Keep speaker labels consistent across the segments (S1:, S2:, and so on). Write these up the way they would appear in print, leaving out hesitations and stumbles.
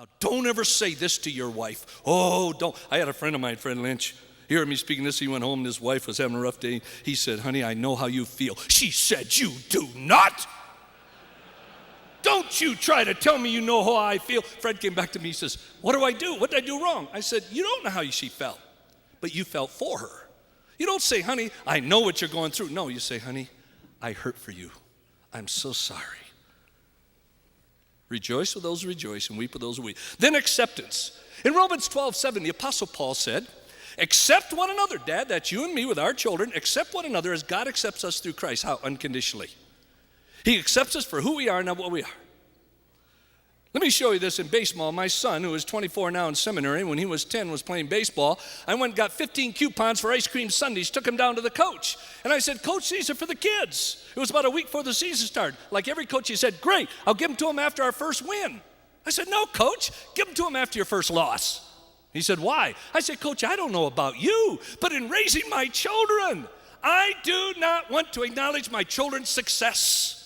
S1: Now, don't ever say this to your wife. Oh, don't. I had a friend of mine, friend Lynch. He heard me speaking this. He went home and his wife was having a rough day. He said, honey, I know how you feel. She said, you do not. Don't you try to tell me you know how I feel. Fred came back to me. He says, what do I do? What did I do wrong? I said, you don't know how she felt, but you felt for her. You don't say, honey, I know what you're going through. No, you say, honey, I hurt for you. I'm so sorry. Rejoice with those who rejoice and weep with those who weep. Then acceptance. In Romans 12:7, the Apostle Paul said, accept one another. Dad, that's you and me with our children. Accept one another as God accepts us through Christ. How? Unconditionally. He accepts us for who we are, not what we are. Let me show you this in baseball. My son, who is 24 now in seminary, when he was 10, was playing baseball. I went and got 15 coupons for ice cream sundaes, took him down to the coach. And I said, Coach, these are for the kids. It was about a week before the season started. Like every coach, he said, great, I'll give them to him after our first win. I said, no, Coach, give them to him after your first loss. He said, why? I said, Coach, I don't know about you, but in raising my children, I do not want to acknowledge my children's success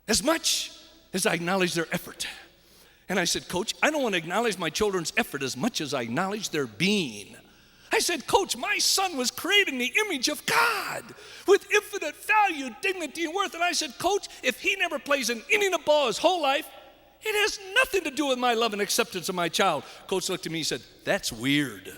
S1: as much as I acknowledge their effort. And I said, Coach, I don't want to acknowledge my children's effort as much as I acknowledge their being. I said, Coach, my son was created in the image of God with infinite value, dignity, and worth. And I said, Coach, if he never plays an inning of ball his whole life, it has nothing to do with my love and acceptance of my child. Coach looked at me and said, that's weird.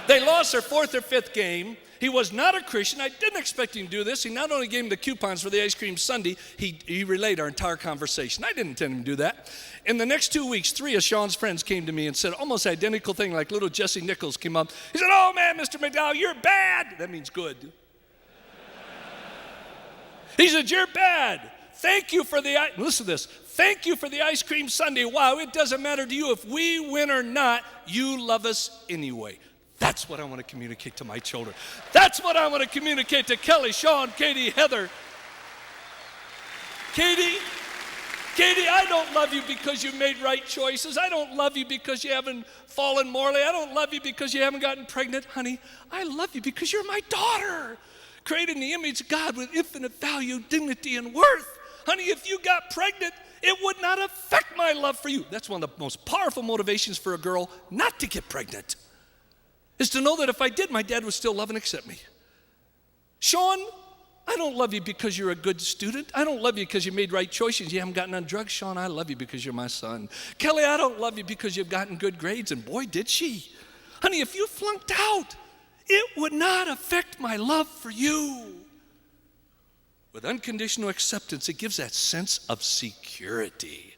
S1: They lost their fourth or fifth game. He was not a Christian. I didn't expect him to do this. He not only gave him the coupons for the ice cream sundae, he relayed our entire conversation. I didn't intend him to do that. In the next 2 weeks, 3 of Sean's friends came to me and said almost identical thing, like little Jesse Nichols came up. He said, oh man, Mr. McDowell, you're bad. That means good. He said, you're bad. Thank you for the, listen to this. Thank you for the ice cream sundae. Wow, it doesn't matter to you if we win or not. You love us anyway. That's what I want to communicate to my children. That's what I want to communicate to Kelly, Sean, Katie, Heather. Katie, I don't love you because you made right choices. I don't love you because you haven't fallen morally. I don't love you because you haven't gotten pregnant. Honey, I love you because you're my daughter, created in the image of God with infinite value, dignity, and worth. Honey, if you got pregnant, it would not affect my love for you. That's one of the most powerful motivations for a girl not to get pregnant, is to know that if I did, my dad would still love and accept me. Sean, I don't love you because you're a good student. I don't love you because you made right choices. You haven't gotten on drugs. Sean, I love you because you're my son. Kelly, I don't love you because you've gotten good grades. And boy, did she. Honey, if you flunked out, it would not affect my love for you. With unconditional acceptance, it gives that sense of security.